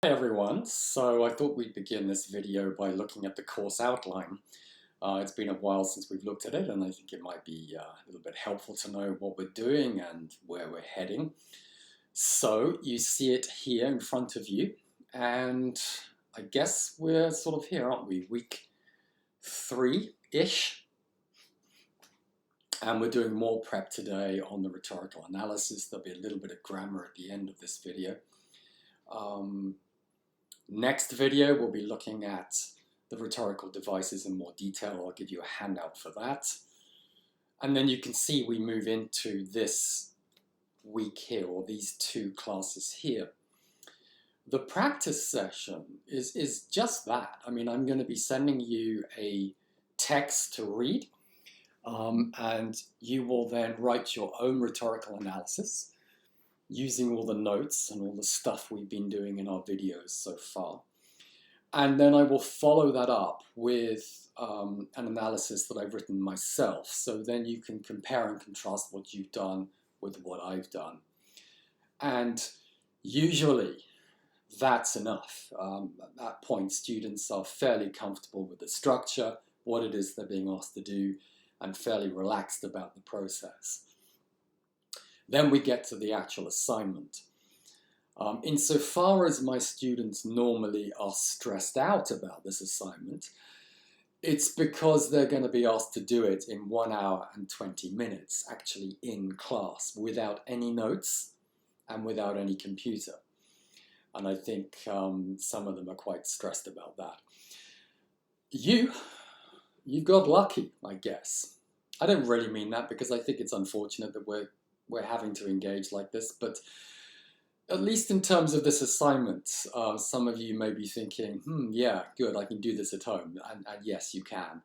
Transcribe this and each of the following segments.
Hi everyone, so I thought we'd begin this video by looking at the course outline. It's been a while since we've looked at it, and I think it might be a little bit helpful to know what we're doing and where we're heading. So you see it here in front of you, and I guess we're sort of here, aren't we? Week 3-ish, and we're doing more prep today on the rhetorical analysis. There'll be a little bit of grammar at the end of this video. Next video, we'll be looking at the rhetorical devices in more detail. I'll give you a handout for that. And then you can see we move into this week here, or these two classes here. The practice session is just that. I mean, I'm going to be sending you a text to read, and you will then write your own rhetorical analysis using all the notes and all the stuff we've been doing in our videos so far. And then I will follow that up with an analysis that I've written myself. So then you can compare and contrast what you've done with what I've done. And usually that's enough. At that point, students are fairly comfortable with the structure, what it is they're being asked to do, and fairly relaxed about the process. Then we get to the actual assignment. Insofar as my students normally are stressed out about this assignment, it's because they're going to be asked to do it in 1 hour and 20 minutes, actually in class, without any notes and without any computer. And I think some of them are quite stressed about that. You've got lucky, I guess. I don't really mean that because I think it's unfortunate that we're having to engage like this, but at least in terms of this assignment, some of you may be thinking, yeah, good, I can do this at home. And yes, you can.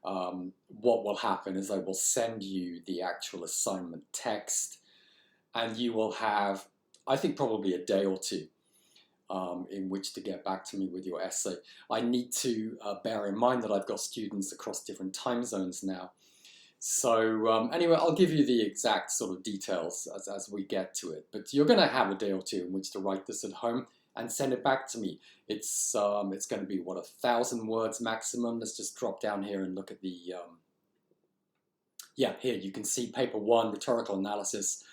What will happen is I will send you the actual assignment text, and you will have, I think, probably a day or two in which to get back to me with your essay. I need to bear in mind that I've got students across different time zones now. So anyway, I'll give you the exact sort of details as we get to it. But you're going to have a day or two in which to write this at home and send it back to me. It's going to be, what, 1,000 words maximum. Let's just drop down here and look at the... yeah, here you can see paper 1, rhetorical analysis.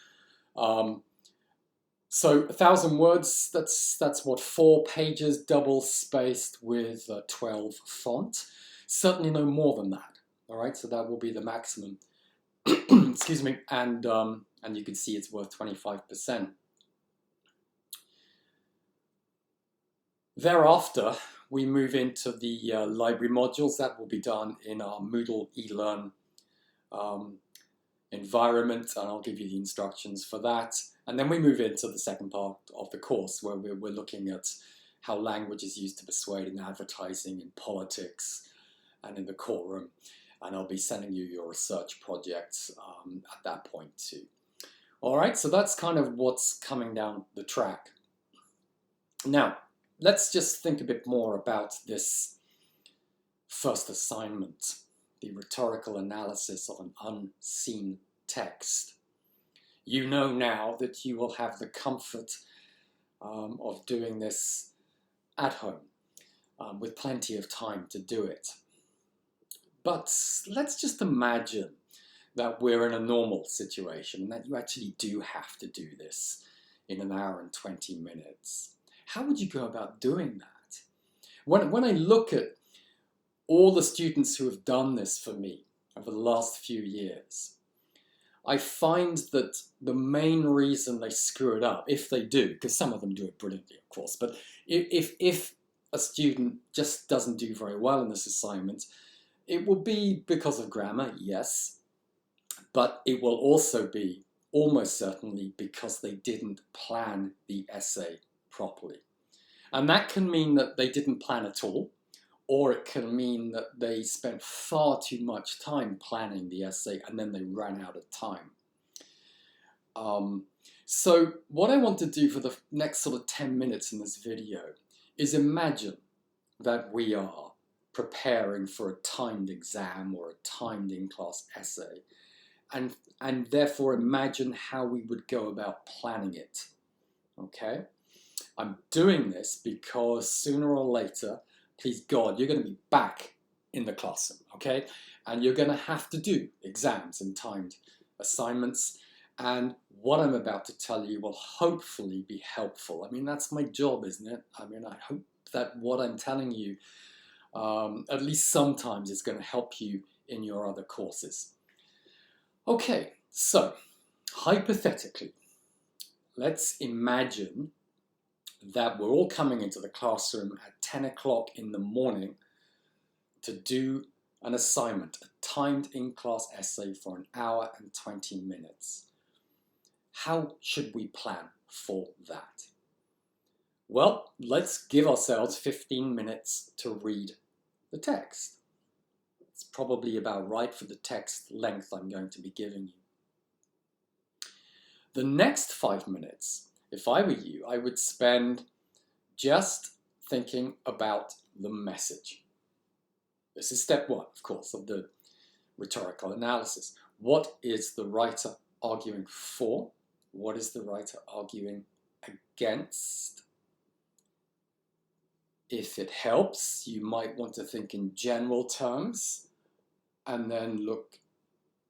So 1,000 words, that's what, 4 pages, double spaced with 12 font. Certainly no more than that. All right, so that will be the maximum. Excuse me, and you can see it's worth 25%. Thereafter, we move into the library modules. That will be done in our Moodle eLearn environment, and I'll give you the instructions for that. And then we move into the second part of the course, where we're looking at how language is used to persuade in advertising, in politics, and in the courtroom. And I'll be sending you your research projects at that point too. All right, so that's kind of what's coming down the track. Now, let's just think a bit more about this first assignment, the rhetorical analysis of an unseen text. You know now that you will have the comfort of doing this at home with plenty of time to do it. But let's just imagine that we're in a normal situation and that you actually do have to do this in 1 hour and 20 minutes. How would you go about doing that? When I look at all the students who have done this for me over the last few years, I find that the main reason they screw it up, if they do, because some of them do it brilliantly, of course, but if a student just doesn't do very well in this assignment, it will be because of grammar, yes, but it will also be almost certainly because they didn't plan the essay properly. And that can mean that they didn't plan at all, or it can mean that they spent far too much time planning the essay and then they ran out of time. So what I want to do for the next sort of 10 minutes in this video is imagine that we are preparing for a timed exam or a timed in-class essay, and therefore imagine how we would go about planning it, okay? I'm doing this because sooner or later, please God, you're going to be back in the classroom, okay? And you're going to have to do exams and timed assignments. And what I'm about to tell you will hopefully be helpful. I mean, that's my job, isn't it? I mean, I hope that what I'm telling you, at least sometimes, is going to help you in your other courses. Okay, so hypothetically, let's imagine that we're all coming into the classroom at 10 o'clock in the morning to do an assignment, a timed in-class essay for an hour and 20 minutes. How should we plan for that? Well, let's give ourselves 15 minutes to read the text. It's probably about right for the text length I'm going to be giving you. The next 5 minutes, if I were you, I would spend just thinking about the message. This is step one, of course, of the rhetorical analysis. What is the writer arguing for? What is the writer arguing against? If it helps, you might want to think in general terms and then look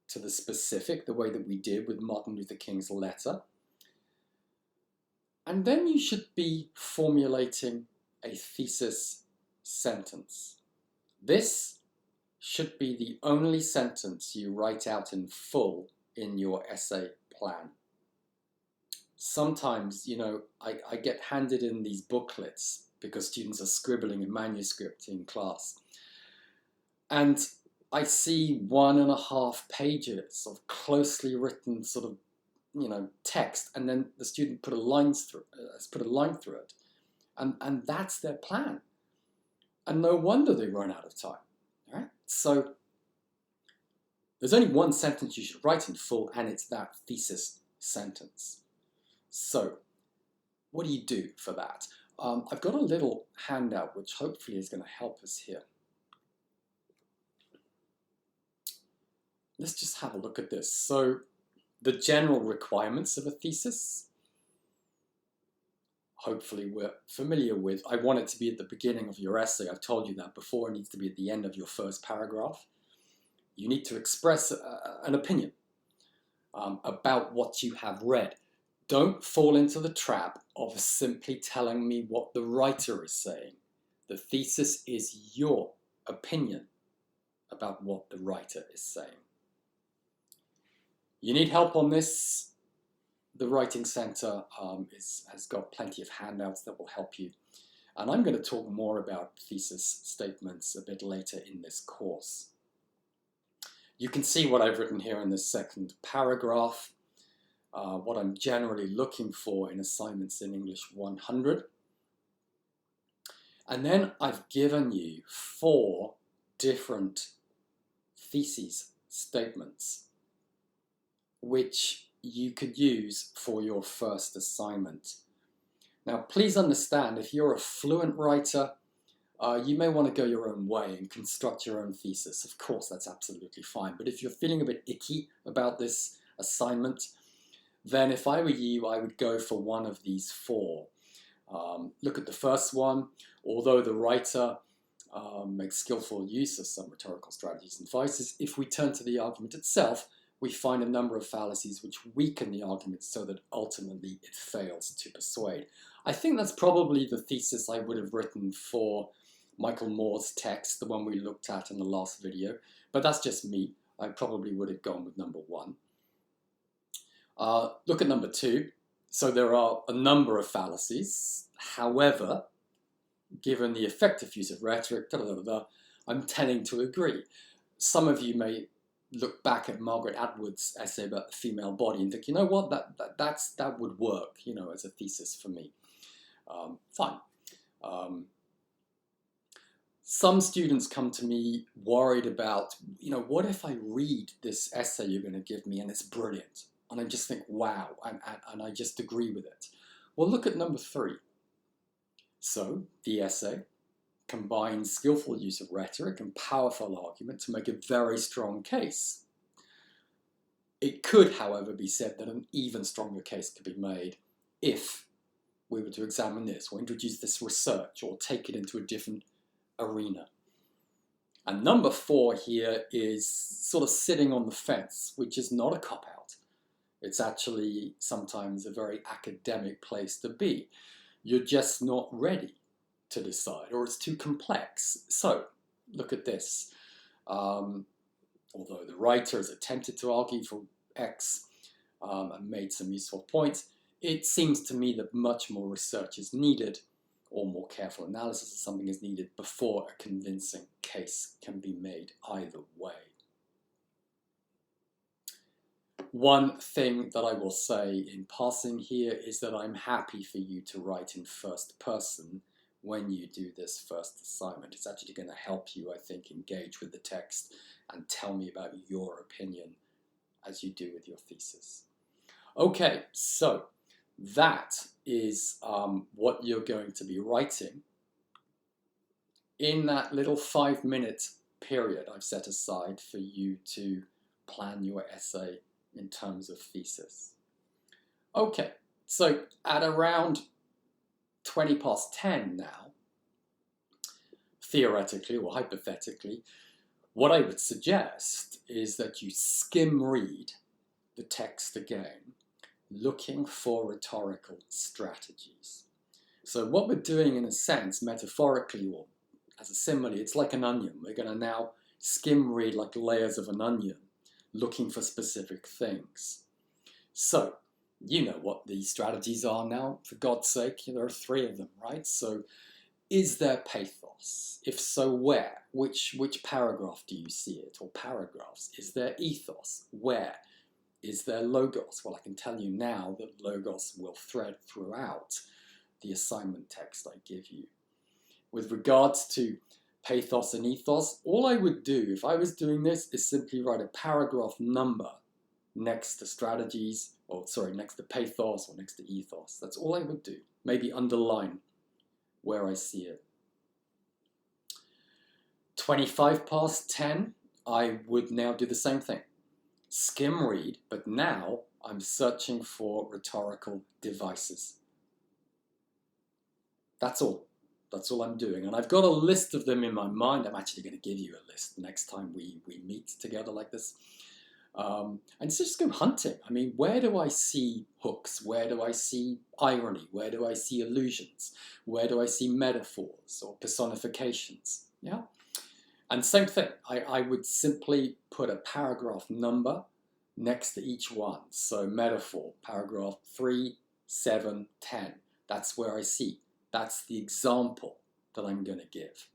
to the specific, the way that we did with Martin Luther King's letter. And then you should be formulating a thesis sentence. This should be the only sentence you write out in full in your essay plan. Sometimes, you know, I get handed in these booklets because students are scribbling a manuscript in class. And I see 1.5 pages of closely written sort of, you know, text, and then the student put a line through it, and that's their plan. And no wonder they run out of time, right? So there's only one sentence you should write in full, and it's that thesis sentence. So what do you do for that? I've got a little handout which hopefully is going to help us here. Let's just have a look at this. So the general requirements of a thesis, hopefully we're familiar with. I want it to be at the beginning of your essay. I've told you that before. It needs to be at the end of your first paragraph. You need to express an opinion about what you have read. Don't fall into the trap of simply telling me what the writer is saying. The thesis is your opinion about what the writer is saying. You need help on this. The Writing Center has got plenty of handouts that will help you. And I'm going to talk more about thesis statements a bit later in this course. You can see what I've written here in this second paragraph, what I'm generally looking for in assignments in English 100. And then I've given you 4 different thesis statements which you could use for your first assignment. Now, please understand, if you're a fluent writer, you may want to go your own way and construct your own thesis. Of course, that's absolutely fine. But if you're feeling a bit icky about this assignment, then if I were you, I would go for one of these 4. Look at the first one. Although the writer makes skillful use of some rhetorical strategies and devices, if we turn to the argument itself, we find a number of fallacies which weaken the argument so that ultimately it fails to persuade. I think that's probably the thesis I would have written for Michael Moore's text, the one we looked at in the last video, but that's just me. I probably would have gone with number 1. Look at number 2. So there are a number of fallacies. However, given the effective use of rhetoric, I'm tending to agree. Some of you may look back at Margaret Atwood's essay about the female body and think, you know what, that would work, you know, as a thesis for me. Fine. Some students come to me worried about, you know, what if I read this essay you're going to give me and it's brilliant, and I just think, wow, and I just agree with it. Well, look at number 3. So the essay combines skillful use of rhetoric and powerful argument to make a very strong case. It could, however, be said that an even stronger case could be made if we were to examine this or introduce this research or take it into a different arena. And number 4 here is sort of sitting on the fence, which is not a cop-out. It's actually sometimes a very academic place to be. You're just not ready to decide, or it's too complex. So look at this. Although the writer has attempted to argue for X and made some useful points, it seems to me that much more research is needed, or more careful analysis of something is needed before a convincing case can be made either way. One thing that I will say in passing here is that I'm happy for you to write in first person when you do this first assignment. It's actually going to help you, I think, engage with the text and tell me about your opinion as you do with your thesis. Okay, so that is what you're going to be writing in that little 5-minute period I've set aside for you to plan your essay in terms of thesis. Okay, so at around 20 past 10 now, theoretically or hypothetically, what I would suggest is that you skim read the text again, looking for rhetorical strategies. So what we're doing, in a sense, metaphorically or as a simile, it's like an onion. We're going to now skim read like layers of an onion, looking for specific things. So you know what these strategies are now, for God's sake. There are 3 of them, right? So is there pathos? If so, where? Which paragraph do you see it, or paragraphs? Is there ethos? Where? Is there logos? Well, I can tell you now that logos will thread throughout the assignment text I give you. With regards to pathos and ethos, all I would do if I was doing this is simply write a paragraph number next to strategies, or sorry, next to pathos or next to ethos. That's all I would do. Maybe underline where I see it. 25 past 10, I would now do the same thing. Skim read, but now I'm searching for rhetorical devices. That's all. That's all I'm doing. And I've got a list of them in my mind. I'm actually going to give you a list next time we meet together like this. And it's just go hunting. I mean, where do I see hooks? Where do I see irony? Where do I see allusions? Where do I see metaphors or personifications? Yeah. And same thing, I would simply put a paragraph number next to each one. So metaphor, paragraph 3, 7, 10. That's where I see. That's the example that I'm going to give.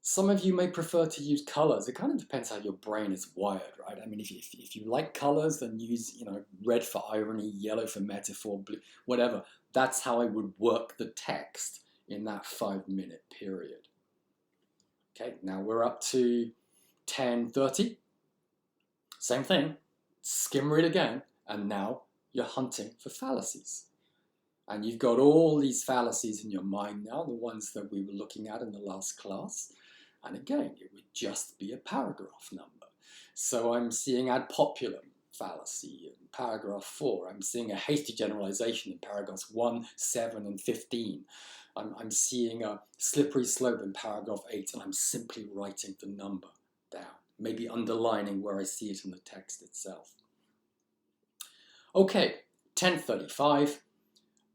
Some of you may prefer to use colors. It kind of depends how your brain is wired, right? I mean, if you like colors, then use, red for irony, yellow for metaphor, blue, whatever. That's how I would work the text in that 5-minute period. Okay, now we're up to 10:30. Same thing, skim read again, and now you're hunting for fallacies. And you've got all these fallacies in your mind now, the ones that we were looking at in the last class. And again, it would just be a paragraph number. So I'm seeing ad populum fallacy in paragraph 4. I'm seeing a hasty generalization in paragraphs 1, 7, and 15. I'm seeing a slippery slope in paragraph 8, and I'm simply writing the number down, maybe underlining where I see it in the text itself. Okay, 10:35,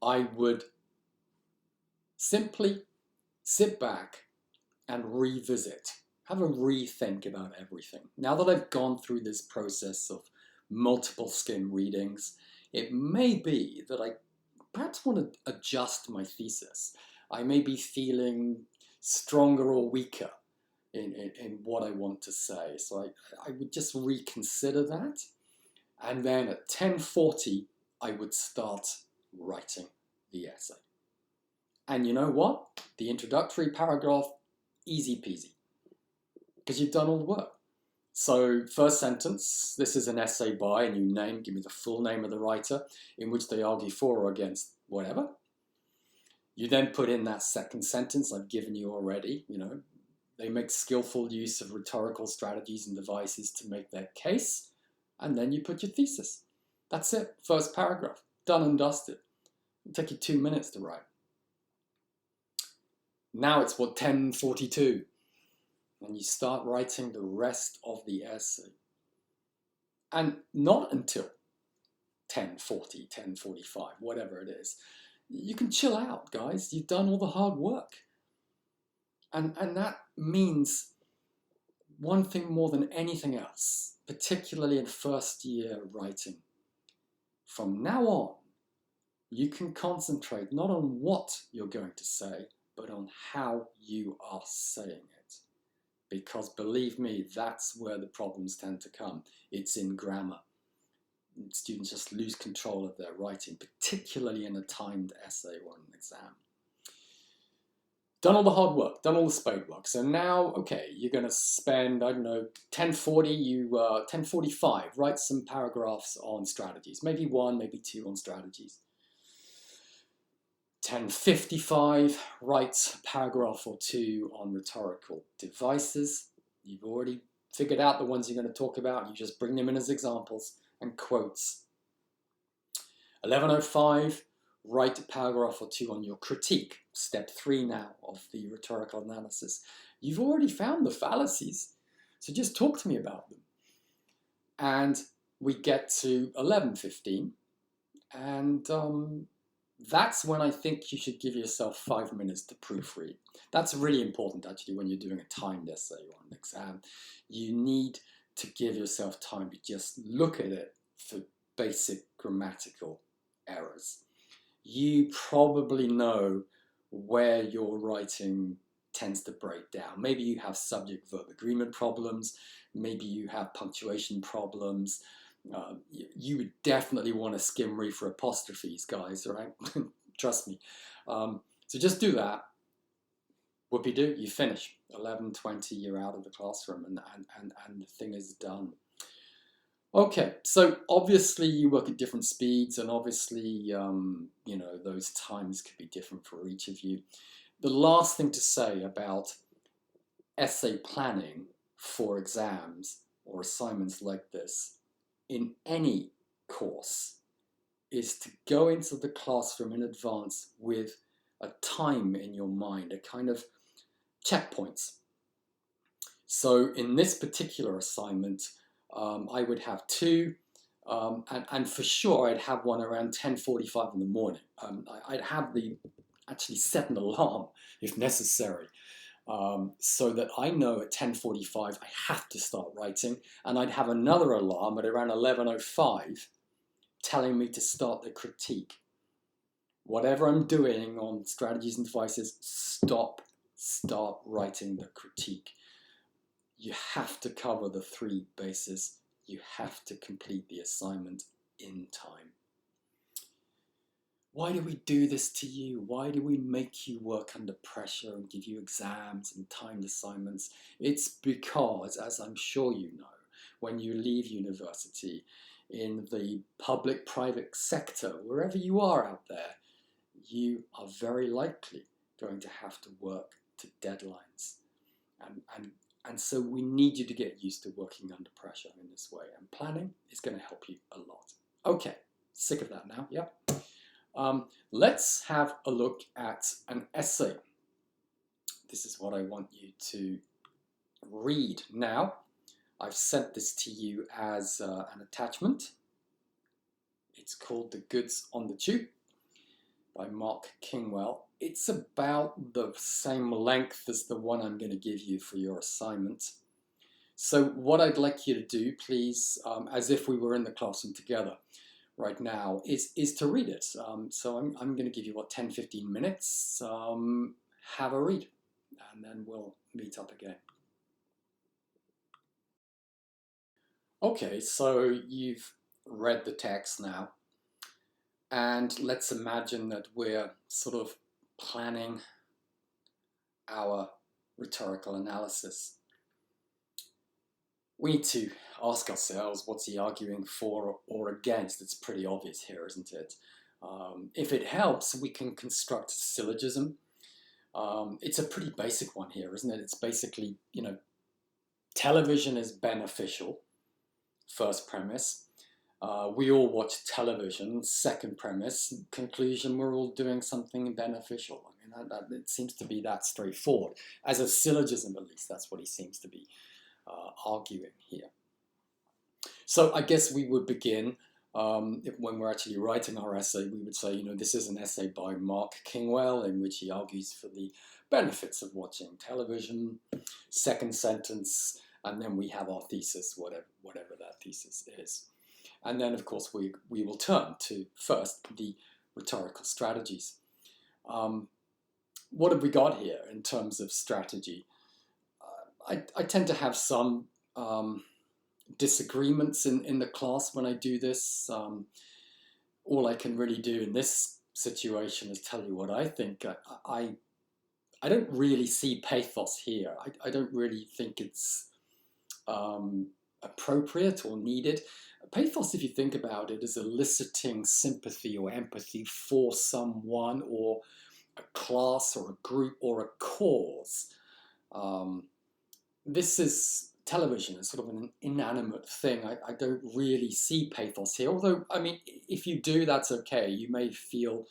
I would simply sit back and revisit, have a rethink about everything. Now that I've gone through this process of multiple skim readings, it may be that I perhaps want to adjust my thesis. I may be feeling stronger or weaker in what I want to say. So I would just reconsider that. And then at 10:40, I would start writing the essay. And you know what? The introductory paragraph, easy peasy, because you've done all the work. So first sentence, this is an essay by, and you give me the full name of the writer, in which they argue for or against whatever. You then put in that second sentence I've given you already. They make skillful use of rhetorical strategies and devices to make their case, and then you put your thesis. That's it, first paragraph, done and dusted. It'll take you 2 minutes to write. Now it's what, 10:42, and you start writing the rest of the essay. And not until 10:40, 10:45, whatever it is. You can chill out, guys. You've done all the hard work. And that means one thing more than anything else, particularly in first year writing. From now on, you can concentrate not on what you're going to say, but on how you are saying it. Because believe me, that's where the problems tend to come. It's in grammar. Students just lose control of their writing, particularly in a timed essay or an exam. Done all the hard work, done all the spade work. So now, okay, you're going to spend, I don't know, 10:45, write some paragraphs on strategies. Maybe one, maybe two on strategies. 10:55, write a paragraph or two on rhetorical devices. You've already figured out the ones you're going to talk about. You just bring them in as examples and quotes. 11:05, write a paragraph or two on your critique. Step 3 now of the rhetorical analysis. You've already found the fallacies, so just talk to me about them. And we get to 11:15, and that's when I think you should give yourself 5 minutes to proofread. That's really important, actually, when you're doing a timed essay or an exam. You need to give yourself time to just look at it for basic grammatical errors. You probably know where your writing tends to break down. Maybe you have subject-verb agreement problems. Maybe you have punctuation problems. You would definitely want to skim read for apostrophes, guys, right? Trust me. So just do that. Whoopie-doo, you finish. 11:20, you're out of the classroom, and the thing is done. Okay, so obviously you work at different speeds, and obviously, you know, those times could be different for each of you. The last thing to say about essay planning for exams or assignments like this in any course is to go into the classroom in advance with a time in your mind, a kind of checkpoints. So in this particular assignment, I would have 2, and for sure I'd have one around 10:45 in the morning. I'd have actually set an alarm if necessary, so that I know at 10:45 I have to start writing, and I'd have another alarm at around 11:05 telling me to start the critique. Whatever I'm doing on strategies and devices, start writing the critique. You have to cover the 3 bases. You have to complete the assignment in time. Why do we do this to you? Why do we make you work under pressure and give you exams and timed assignments? It's because, as I'm sure you know, when you leave university, in the public-private sector, wherever you are out there, you are very likely going to have to work to deadlines. And so we need you to get used to working under pressure in this way. And planning is going to help you a lot. Okay, sick of that now, yep. Let's have a look at an essay. This is what I want you to read. Now, I've sent this to you as an attachment. It's called The Goods on the Tube by Mark Kingwell. It's about the same length as the one I'm going to give you for your assignment. So what I'd like you to do, please, as if we were in the classroom together right now, is to read it. So I'm going to give you, 10-15 minutes. Have a read, and then we'll meet up again. Okay, so you've read the text now, and let's imagine that we're sort of planning our rhetorical analysis. We need to ask ourselves, what's he arguing for or against? It's pretty obvious here, isn't it? If it helps, we can construct a syllogism. It's a pretty basic one here, isn't it? It's basically, television is beneficial, first premise, We all watch television. Second premise, conclusion, we're all doing something beneficial. I mean, it seems to be that straightforward. As a syllogism, at least, that's what he seems to be arguing here. So I guess we would begin, when we're actually writing our essay, we would say, this is an essay by Mark Kingwell in which he argues for the benefits of watching television. Second sentence, and then we have our thesis, whatever that thesis is. And then, of course, we will turn to, first, the rhetorical strategies. What have we got here in terms of strategy? I tend to have some disagreements in the class when I do this. All I can really do in this situation is tell you what I think. I don't really see pathos here. I don't really think it's appropriate or needed. Pathos, if you think about it, is eliciting sympathy or empathy for someone or a class or a group or a cause. This is television. It's sort of an inanimate thing. I don't really see pathos here, although, I mean, if you do, that's okay. You may feel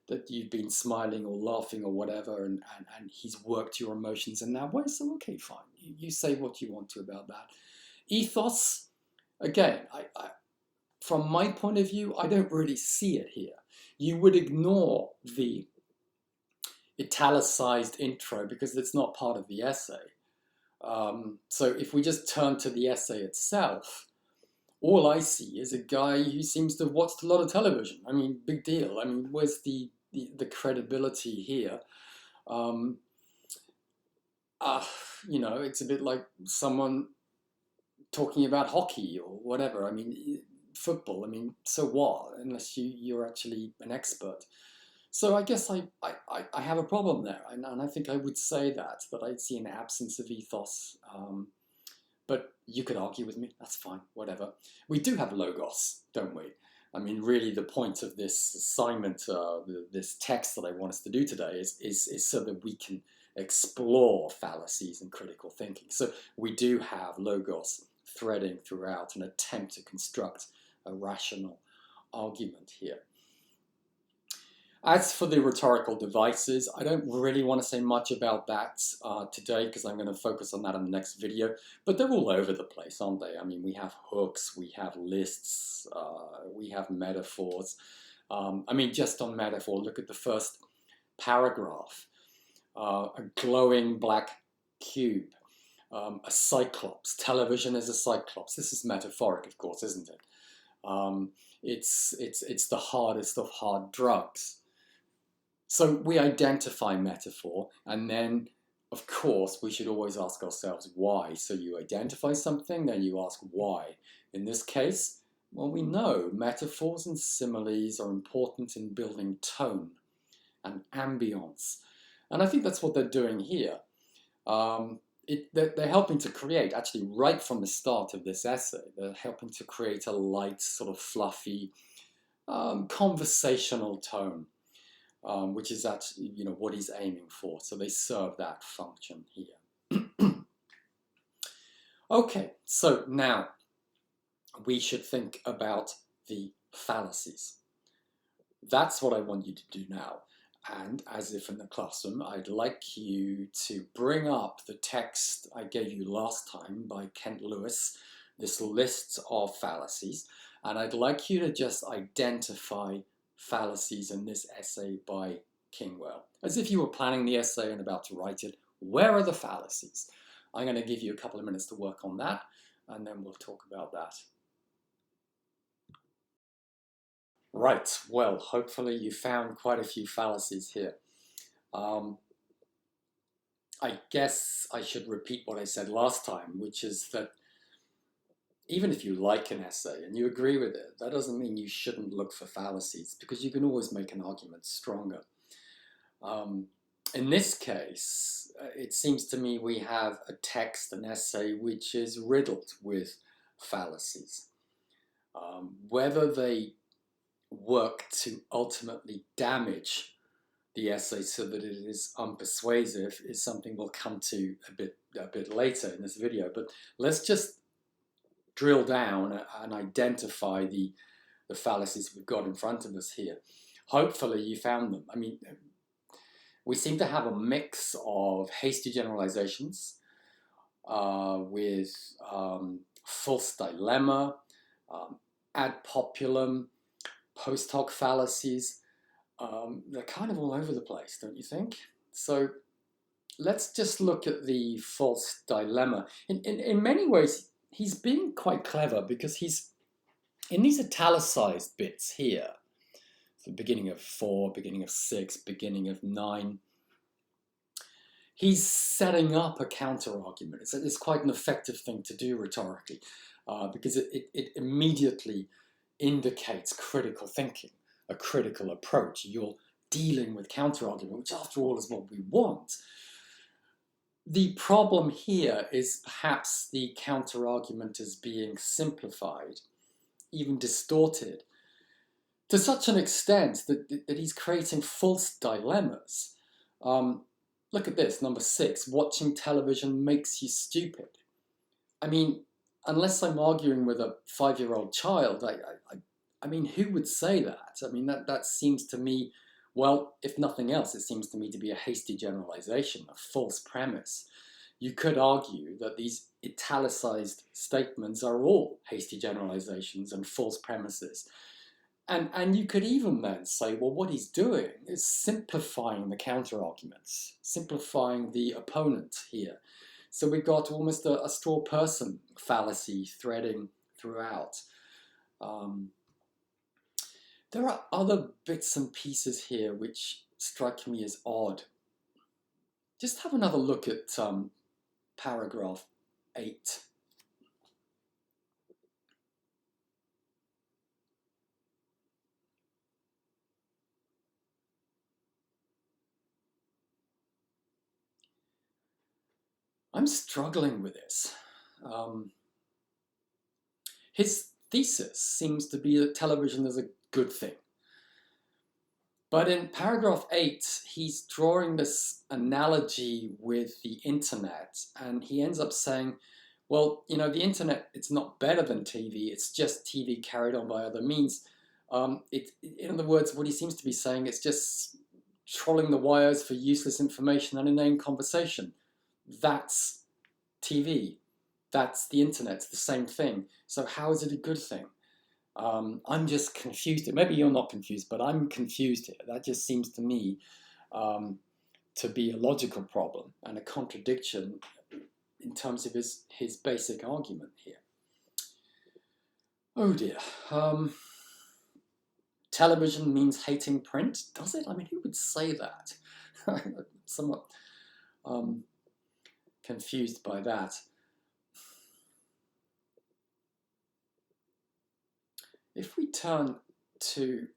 that you've been smiling or laughing or whatever, and he's worked your emotions in that way, so okay, fine. You say what you want to about that. Ethos, again, from my point of view, I don't really see it here. You would ignore the italicized intro because it's not part of the essay. So if we just turn to the essay itself, all I see is a guy who seems to have watched a lot of television. I mean, big deal. I mean, where's the credibility here? It's a bit like someone talking about hockey or whatever. I mean, football. I mean, so what? Unless you're actually an expert. So I guess I have a problem there, and I think I would say that I'd see an absence of ethos. But you could argue with me, that's fine, whatever. We do have logos, don't we? I mean, really the point of this assignment, this text that I want us to do today is so that we can explore fallacies and critical thinking. So we do have logos threading throughout an attempt to construct a rational argument here. As for the rhetorical devices, I don't really want to say much about that today because I'm going to focus on that in the next video, but they're all over the place, aren't they? I mean, we have hooks, we have lists, we have metaphors. I mean, just on metaphor, look at the first paragraph. A glowing black cube, a cyclops. Television is a cyclops. This is metaphoric, of course, isn't it? It's the hardest of hard drugs. So we identify metaphor, and then, of course, we should always ask ourselves why. So you identify something, then you ask why. In this case, well, we know metaphors and similes are important in building tone and ambience. And I think that's what they're doing here. They're helping to create, actually right from the start of this essay, they're helping to create a light, sort of fluffy, conversational tone. Which is actually, what he's aiming for. So they serve that function here. Okay, so now we should think about the fallacies. That's what I want you to do now. And as if in the classroom, I'd like you to bring up the text I gave you last time by Kent Lewis, this list of fallacies. And I'd like you to just identify fallacies in this essay by Kingwell. As if you were planning the essay and about to write it, where are the fallacies? I'm going to give you a couple of minutes to work on that, and then we'll talk about that. Right, well, hopefully you found quite a few fallacies here. I guess I should repeat what I said last time, which is that even if you like an essay and you agree with it, that doesn't mean you shouldn't look for fallacies, because you can always make an argument stronger. In this case, it seems to me we have a text, an essay, which is riddled with fallacies. Whether they work to ultimately damage the essay so that it is unpersuasive is something we'll come to a bit later in this video. But let's just drill down and identify the fallacies we've got in front of us here. Hopefully you found them. I mean, we seem to have a mix of hasty generalizations with false dilemma, ad populum, post hoc fallacies. They're kind of all over the place, don't you think? So let's just look at the false dilemma. In many ways, he's being quite clever because he's in these italicized bits here. So beginning of 4, beginning of 6, beginning of 9. He's setting up a counter-argument. It's quite an effective thing to do rhetorically because it immediately indicates critical thinking, a critical approach. You're dealing with counter-argument, which after all is what we want. The problem here is perhaps the counter-argument is being simplified, even distorted, to such an extent that he's creating false dilemmas. Look at this, number 6, watching television makes you stupid. I mean, unless I'm arguing with a 5-year-old child, I mean, who would say that? I mean, that seems to me, well, if nothing else, it seems to me to be a hasty generalization, a false premise. You could argue that these italicized statements are all hasty generalizations and false premises. And you could even then say, well, what he's doing is simplifying the counter-arguments, simplifying the opponent here. So we've got almost a straw person fallacy threading throughout. There are other bits and pieces here which strike me as odd. Just have another look at paragraph 8. I'm struggling with this. His thesis seems to be that television is a good thing. But in paragraph 8, he's drawing this analogy with the internet, and he ends up saying, well, you know, the internet, it's not better than TV, it's just TV carried on by other means. In other words, what he seems to be saying is just trolling the wires for useless information and inane conversation. That's TV. That's the internet. It's the same thing. So how is it a good thing? I'm just confused. Maybe you're not confused, but I'm confused here. That just seems to me to be a logical problem and a contradiction in terms of his basic argument here. Oh dear. Television means hating print? Does it? I mean, who would say that? I'm somewhat confused by that. If we turn to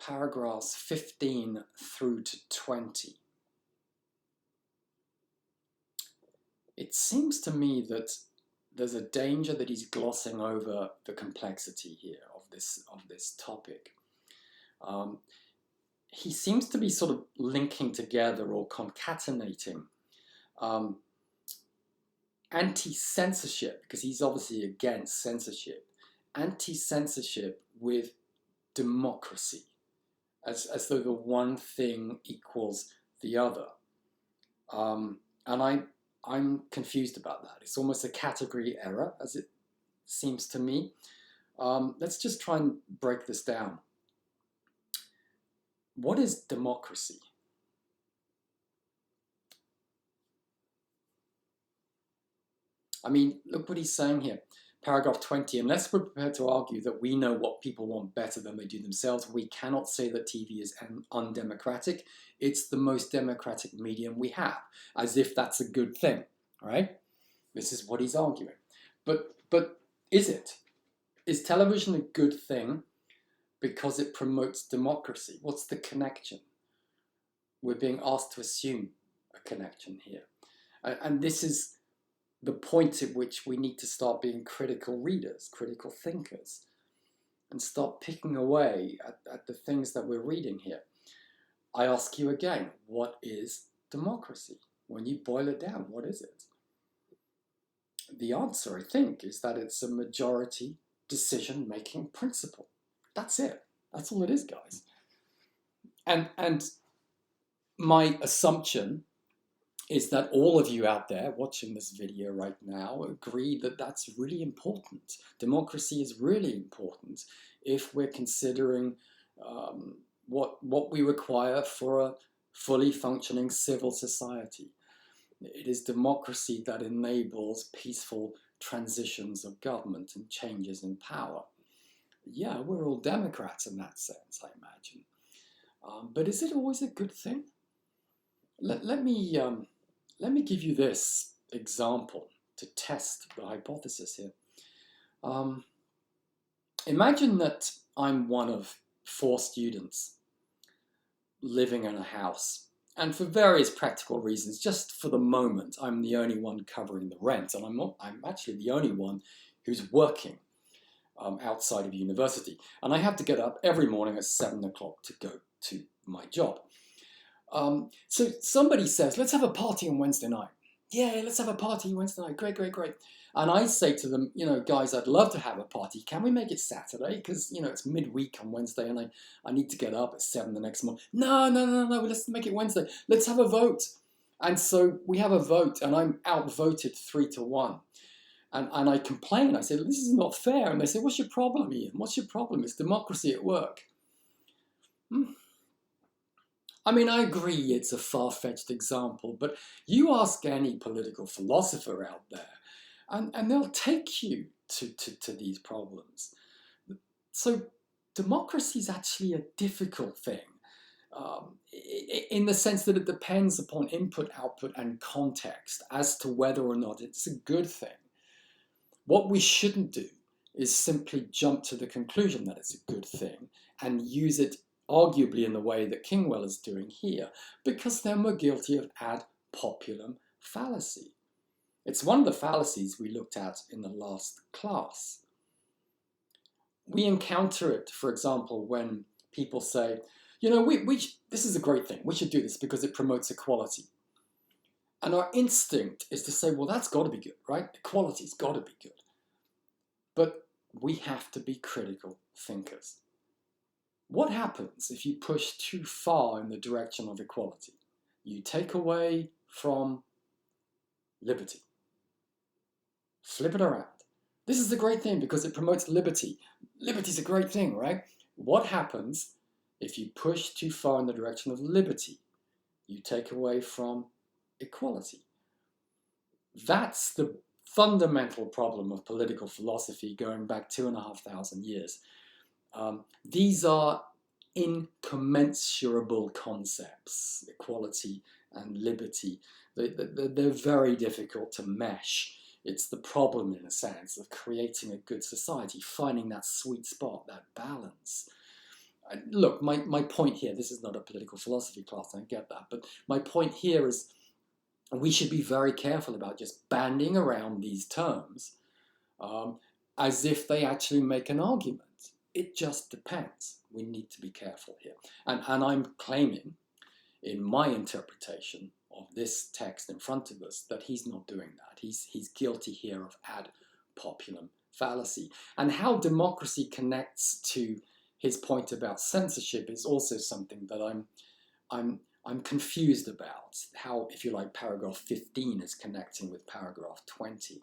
paragraphs 15 through to 20, it seems to me that there's a danger that he's glossing over the complexity here of this topic. He seems to be sort of linking together or concatenating anti-censorship, because he's obviously against censorship, anti-censorship with democracy, as though the one thing equals the other. And I'm confused about that. It's almost a category error, as it seems to me. Let's just try and break this down. What is democracy? I mean, look what he's saying here. Paragraph 20, unless we're prepared to argue that we know what people want better than they do themselves, we cannot say that TV is undemocratic. It's the most democratic medium we have, as if that's a good thing, right? This is what he's arguing. But is it? Is television a good thing because it promotes democracy? What's the connection? We're being asked to assume a connection here. And this is the point at which we need to start being critical readers, critical thinkers, and start picking away at the things that we're reading here. I ask you again, what is democracy? When you boil it down, what is it? The answer, I think, is that it's a majority decision-making principle. That's it. That's all it is, guys. And my assumption is that all of you out there watching this video right now agree that that's really important. Democracy is really important if we're considering what we require for a fully functioning civil society. It is democracy that enables peaceful transitions of government and changes in power. Yeah, we're all Democrats in that sense, I imagine. But is it always a good thing? Let me give you this example to test the hypothesis here. Imagine that I'm one of 4 students living in a house. And for various practical reasons, just for the moment, I'm the only one covering the rent. And I'm actually the only one who's working outside of university. And I have to get up every morning at 7 o'clock to go to my job. So somebody says, let's have a party on Wednesday night. Yeah, let's have a party Wednesday night. Great, great, great. And I say to them, guys, I'd love to have a party. Can we make it Saturday? Because, it's midweek on Wednesday and I need to get up at 7 the next morning. No, let's make it Wednesday. Let's have a vote. And so we have a vote and I'm outvoted 3-1. And I complain. I say, this is not fair. And they say, what's your problem, Ian? What's your problem? It's democracy at work. I mean, I agree it's a far-fetched example, but you ask any political philosopher out there, and they'll take you to these problems. So democracy is actually a difficult thing in the sense that it depends upon input, output, and context as to whether or not it's a good thing. What we shouldn't do is simply jump to the conclusion that it's a good thing and use it arguably in the way that Kingwell is doing here, because then we're guilty of ad populum fallacy. It's one of the fallacies we looked at in the last class. We encounter it, for example, when people say, this is a great thing, we should do this because it promotes equality. And our instinct is to say, well, that's got to be good, right? Equality's got to be good. But we have to be critical thinkers. What happens if you push too far in the direction of equality? You take away from liberty. Flip it around. This is a great thing because it promotes liberty. Liberty's a great thing, right? What happens if you push too far in the direction of liberty? You take away from equality. That's the fundamental problem of political philosophy going back 2,500 years. These are incommensurable concepts, equality and liberty. They're very difficult to mesh. It's the problem, in a sense, of creating a good society, finding that sweet spot, that balance. Look, my point here, this is not a political philosophy class, I get that, but my point here is we should be very careful about just banding around these terms as if they actually make an argument. It just depends. We need to be careful here. And I'm claiming, in my interpretation of this text in front of us, that he's not doing that. He's guilty here of ad populum fallacy. And how democracy connects to his point about censorship is also something that I'm confused about. How, if you like, paragraph 15 is connecting with paragraph 20.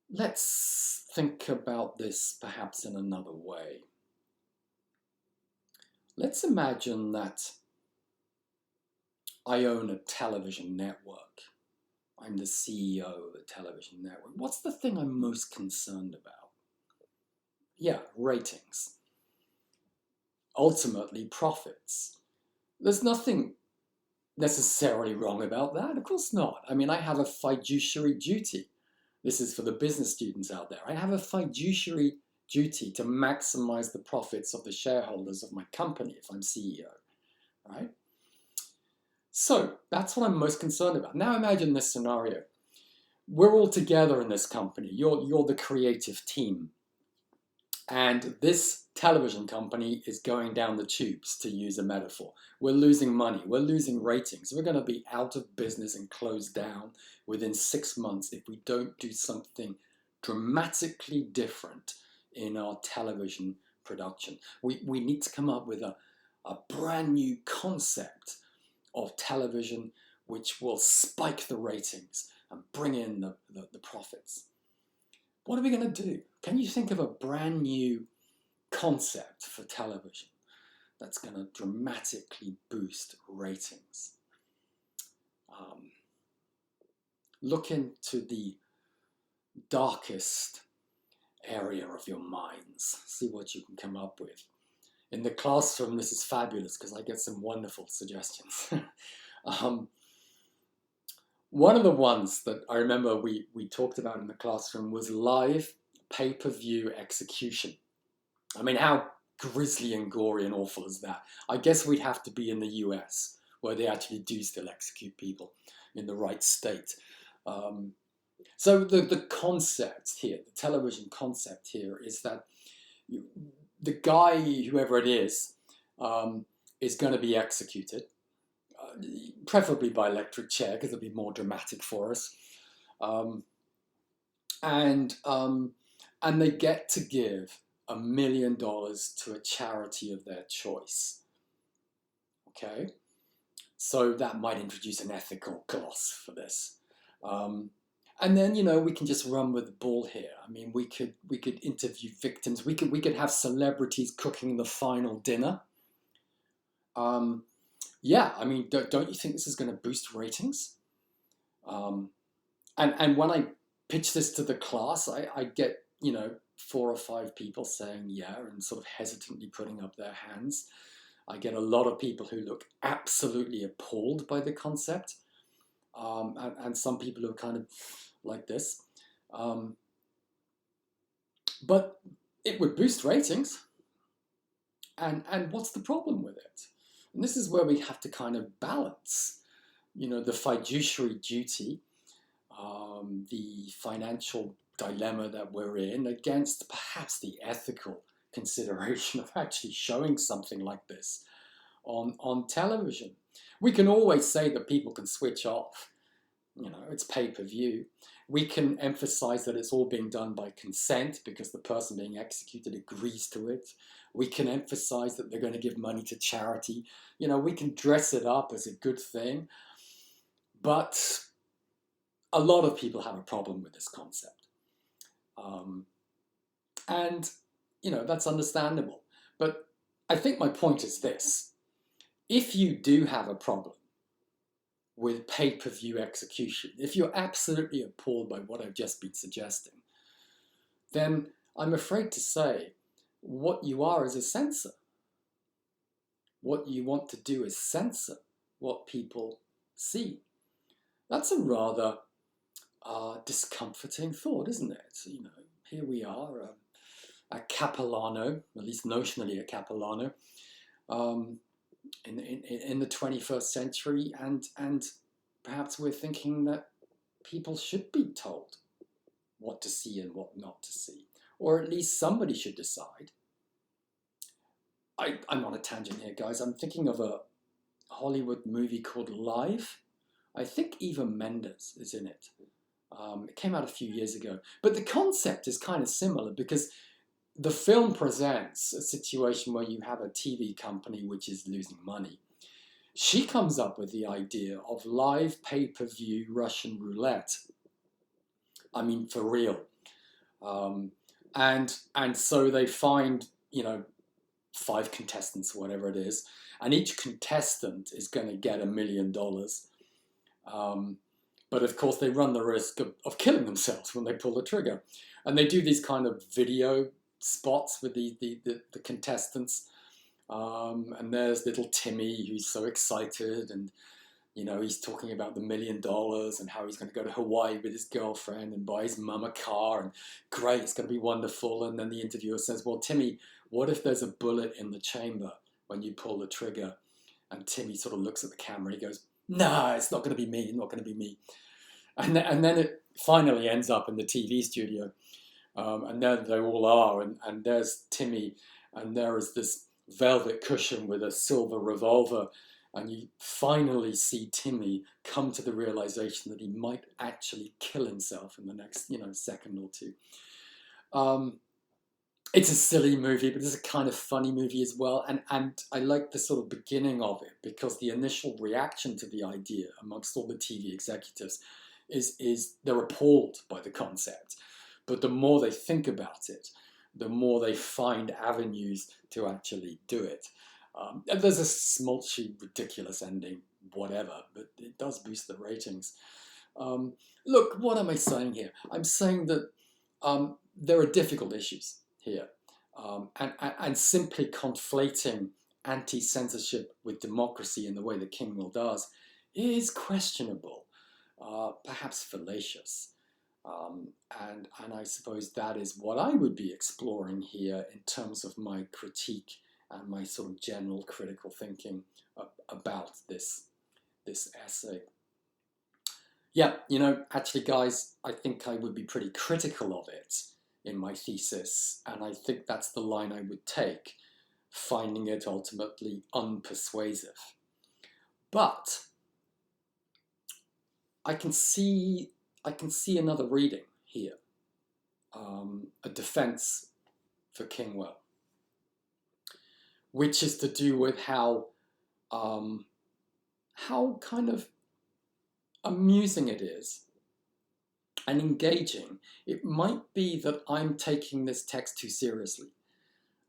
Let's think about this perhaps in another way. Let's imagine that I own a television network. I'm the CEO of a television network. What's the thing I'm most concerned about? Yeah, ratings. Ultimately, profits. There's nothing necessarily wrong about that. Of course not. I mean, I have a fiduciary duty. This is for the business students out there. I have a fiduciary duty to maximize the profits of the shareholders of my company if I'm CEO, right? So that's what I'm most concerned about. Now imagine this scenario. We're all together in this company. You're the creative team. And this television company is going down the tubes, to use a metaphor. We're losing money, we're losing ratings. We're going to be out of business and closed down within 6 months if we don't do something dramatically different in our television production. We need to come up with a brand new concept of television which will spike the ratings and bring in the profits. What are we going to do? Can you think of a brand new concept for television that's going to dramatically boost ratings? Look into the darkest area of your minds. See what you can come up with. In the classroom, this is fabulous because I get some wonderful suggestions. One of the ones that I remember we talked about in the classroom was live pay-per-view execution. I mean, how grisly and gory and awful is that? I guess we'd have to be in the US, where they actually do still execute people in the right state. So the concept here, the television concept here, is that the guy, whoever it is going to be executed, preferably by electric chair, because it'll be more dramatic for us. And they get to give $1 million to a charity of their choice. Okay, so that might introduce an ethical gloss for this. And then, you know, we can just run with the ball here. I mean, we could interview victims. We could have celebrities cooking the final dinner. Yeah, I mean, don't you think this is going to boost ratings? And when I pitch this to the class, I get, you know, 4 or 5 people saying yeah and sort of hesitantly putting up their hands. I get a lot of people who look absolutely appalled by the concept, and some people who are kind of like this. But it would boost ratings. And what's the problem with it? And this is where we have to kind of balance, you know, the fiduciary duty, the financial dilemma that we're in, against perhaps the ethical consideration of actually showing something like this on television. We can always say that people can switch off. You know, it's pay-per-view. We can emphasize that it's all being done by consent because the person being executed agrees to it. We can emphasize that they're going to give money to charity. You know, we can dress it up as a good thing. But a lot of people have a problem with this concept. And, you know, that's understandable. But I think my point is this. If you do have a problem with pay-per-view execution, if you're absolutely appalled by what I've just been suggesting, then I'm afraid to say what you are is a censor. What you want to do is censor what people see. That's a rather discomforting thought, isn't it? You know, here we are, a Capilano, at least notionally a Capilano, in the 21st century, and perhaps we're thinking that people should be told what to see and what not to see, or at least somebody should decide. I'm on a tangent here, guys. I'm thinking of a Hollywood movie called Live. I think Eva Mendes is in it. It came out a few years ago. But the concept is kind of similar because the film presents a situation where you have a TV company which is losing money. She comes up with the idea of live pay-per-view Russian roulette. I mean, for real. And so they find, you know, 5 contestants, whatever it is, and each contestant is going to get $1 million. But of course, they run the risk of killing themselves when they pull the trigger. And they do these kind of video spots with the contestants. And there's little Timmy, who's so excited, and you know, he's talking about the $1 million and how he's going to go to Hawaii with his girlfriend and buy his mum a car, and great, it's going to be wonderful. And then the interviewer says, well, Timmy, what if there's a bullet in the chamber when you pull the trigger? And Timmy sort of looks at the camera and he goes, no, it's not going to be me, not going to be me. And then it finally ends up in the TV studio. And there they all are, and there's Timmy, and there is this velvet cushion with a silver revolver, and you finally see Timmy come to the realization that he might actually kill himself in the next, second or two. It's a silly movie, but it's a kind of funny movie as well. And I like the sort of beginning of it, because the initial reaction to the idea amongst all the TV executives is they're appalled by the concept. But the more they think about it, the more they find avenues to actually do it. And there's a smolchy, ridiculous ending, whatever, but it does boost the ratings. Look, what am I saying here? I'm saying that there are difficult issues here. And simply conflating anti-censorship with democracy in the way that Kingwell does is questionable, perhaps fallacious. And I suppose that is what I would be exploring here in terms of my critique and my sort of general critical thinking about this essay. Yeah, actually, guys, I think I would be pretty critical of it in my thesis, and I think that's the line I would take, finding it ultimately unpersuasive. But I can see another reading here, a defense for Kingwell, which is to do with how kind of amusing it is and engaging. It might be that I'm taking this text too seriously.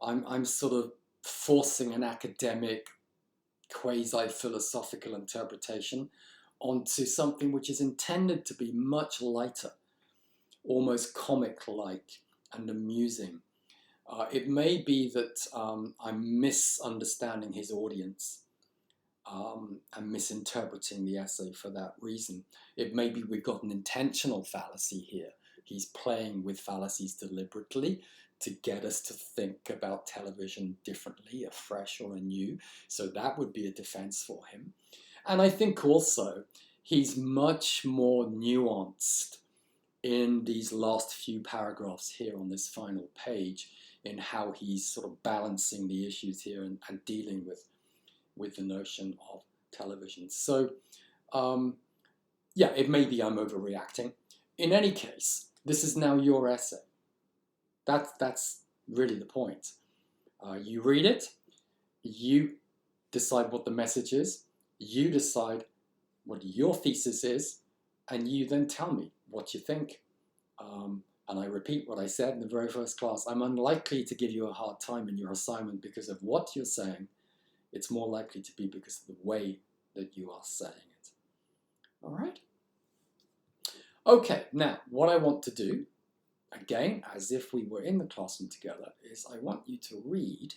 I'm sort of forcing an academic, quasi-philosophical interpretation onto something which is intended to be much lighter, almost comic-like and amusing. It may be that I'm misunderstanding his audience and misinterpreting the essay for that reason. It may be we've got an intentional fallacy here. He's playing with fallacies deliberately to get us to think about television differently, afresh or anew. So that would be a defense for him. And I think also he's much more nuanced in these last few paragraphs here on this final page in how he's sort of balancing the issues here and dealing with the notion of television. So, yeah, it may be I'm overreacting. In any case, this is now your essay. That's really the point. You read it, you decide what the message is, you decide what your thesis is, and you then tell me what you think. And I repeat what I said in the very first class. I'm unlikely to give you a hard time in your assignment because of what you're saying. It's more likely to be because of the way that you are saying it. All right? Okay, now what I want to do, again, as if we were in the classroom together, is I want you to read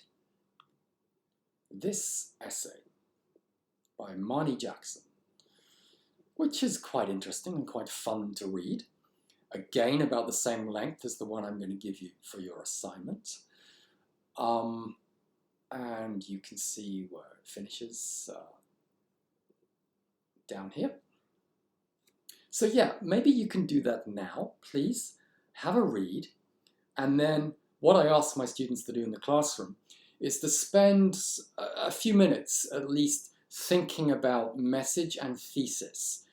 this essay by Marnie Jackson, which is quite interesting and quite fun to read. Again, about the same length as the one I'm going to give you for your assignment. And you can see where it finishes down here. So yeah, maybe you can do that now, please. Have a read. And then what I ask my students to do in the classroom is to spend a few minutes at least thinking about message and thesis.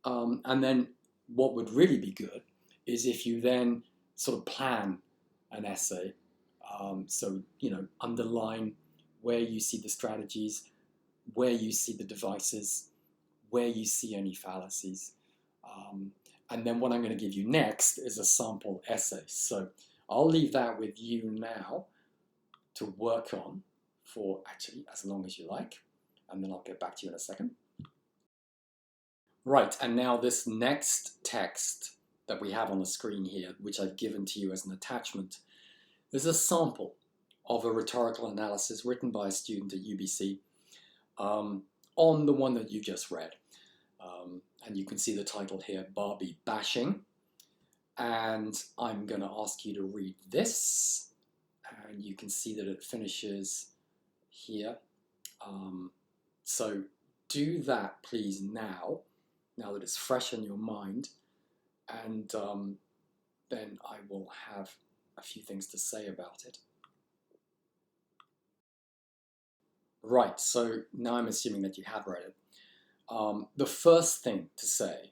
And then what would really be good is if you then sort of plan an essay. So, underline where you see the strategies, where you see the devices, where you see any fallacies. And then what I'm going to give you next is a sample essay. So I'll leave that with you now to work on for actually as long as you like. And then I'll get back to you in a second. Right, and now this next text that we have on the screen here, which I've given to you as an attachment, is a sample of a rhetorical analysis written by a student at UBC on the one that you just read. And you can see the title here, Barbie Bashing. And I'm going to ask you to read this. And you can see that it finishes here. So do that, please, now that it's fresh in your mind. And then I will have a few things to say about it. Right, so now I'm assuming that you have read it. The first thing to say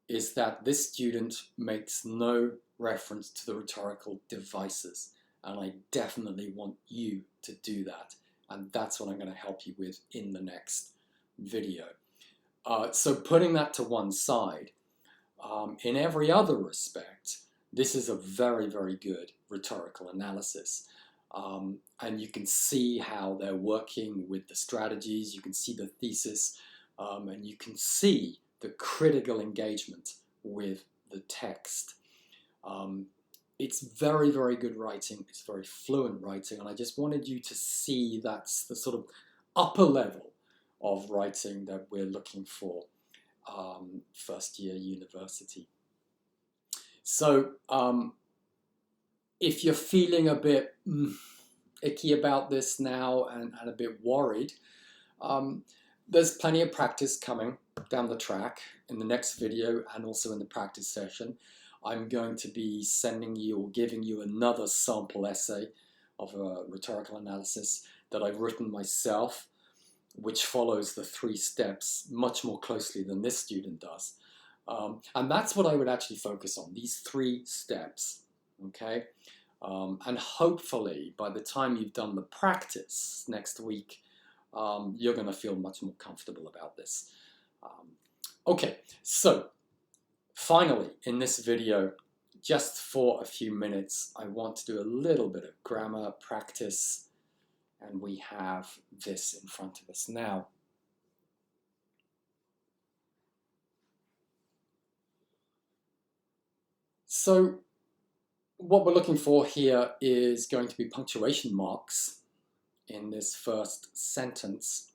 is that this student makes no reference to the rhetorical devices, and I definitely want you to do that, and that's what I'm going to help you with in the next video. So putting that to one side, in every other respect, this is a very, very good rhetorical analysis. And you can see how they're working with the strategies, you can see the thesis, and you can see the critical engagement with the text. It's very, very good writing, it's very fluent writing, and I just wanted you to see that's the sort of upper level of writing that we're looking for first year university. So if you're feeling a bit icky about this now and a bit worried, there's plenty of practice coming down the track in the next video and also in the practice session. I'm going to be sending you or giving you another sample essay of a rhetorical analysis that I've written myself, which follows the 3 steps much more closely than this student does. And that's what I would actually focus on, these 3 steps, okay? And hopefully by the time you've done the practice next week, you're going to feel much more comfortable about this. Okay, so finally in this video, just for a few minutes, I want to do a little bit of grammar practice, and we have this in front of us now. So what we're looking for here is going to be punctuation marks in this first sentence.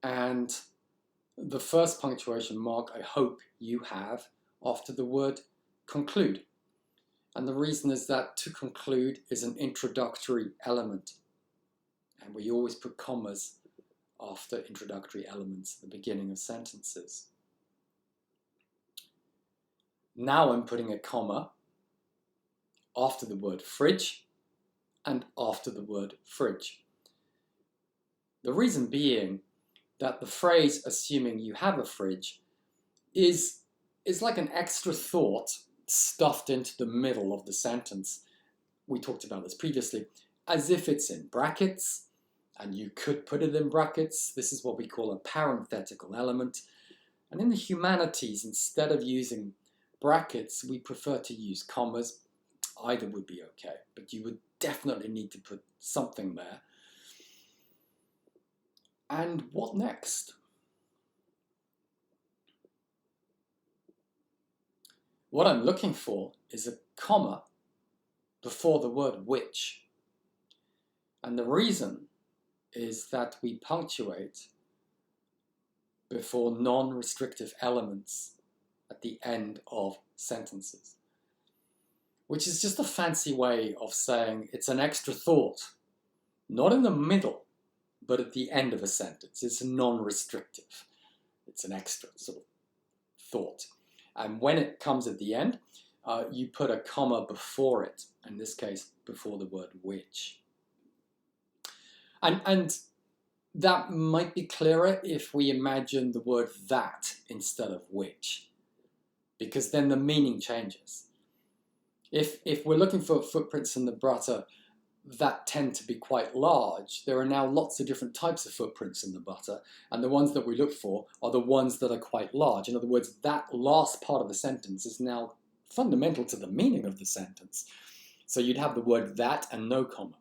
And the first punctuation mark I hope you have after the word conclude. And the reason is that to conclude is an introductory element. And we always put commas after introductory elements at the beginning of sentences. Now I'm putting a comma after the word fridge and after the word fridge. The reason being that the phrase assuming you have a fridge is like an extra thought stuffed into the middle of the sentence. We talked about this previously, as if it's in brackets, and you could put it in brackets. This is what we call a parenthetical element. And in the humanities, instead of using brackets, we prefer to use commas. Either would be okay, but you would definitely need to put something there. And what next? What I'm looking for is a comma before the word which. And the reason is that we punctuate before non-restrictive elements at the end of sentences, which is just a fancy way of saying it's an extra thought, not in the middle, but at the end of a sentence. It's non-restrictive. It's an extra sort of thought. And when it comes at the end, you put a comma before it, in this case, before the word which. And that might be clearer if we imagine the word that instead of which, because then the meaning changes. If we're looking for footprints in the butter that tend to be quite large, there are now lots of different types of footprints in the butter, and the ones that we look for are the ones that are quite large. In other words, that last part of the sentence is now fundamental to the meaning of the sentence. So you'd have the word that and no comma.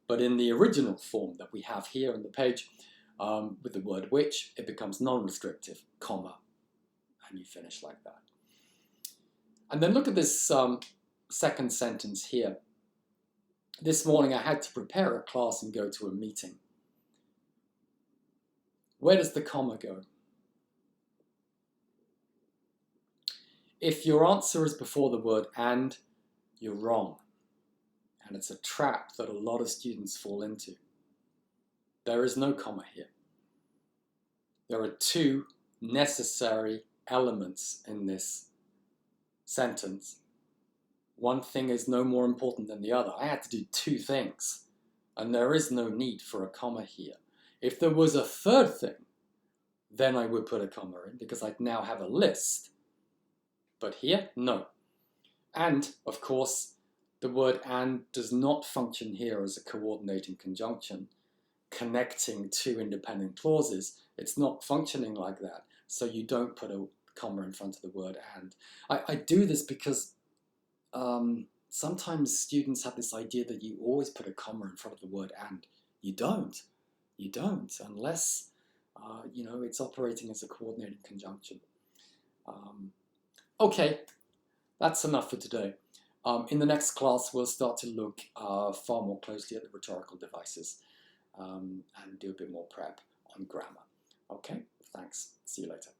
But in the original form that we have here on the page, with the word which, it becomes non-restrictive, comma, and you finish like that. And then look at this second sentence here. This morning I had to prepare a class and go to a meeting. Where does the comma go? If your answer is before the word and, you're wrong. And it's a trap that a lot of students fall into. There is no comma here. There are 2 necessary elements in this sentence. One thing is no more important than the other. I had to do 2 things and there is no need for a comma here. If there was a third thing, then I would put a comma in because I'd now have a list. But here, no. And, of course, the word and does not function here as a coordinating conjunction, connecting two independent clauses. It's not functioning like that, so you don't put a comma in front of the word and. I do this because sometimes students have this idea that you always put a comma in front of the word and. You don't. You don't, unless it's operating as a coordinating conjunction. Okay, that's enough for today. In the next class, we'll start to look far more closely at the rhetorical devices and do a bit more prep on grammar. Okay, thanks. See you later.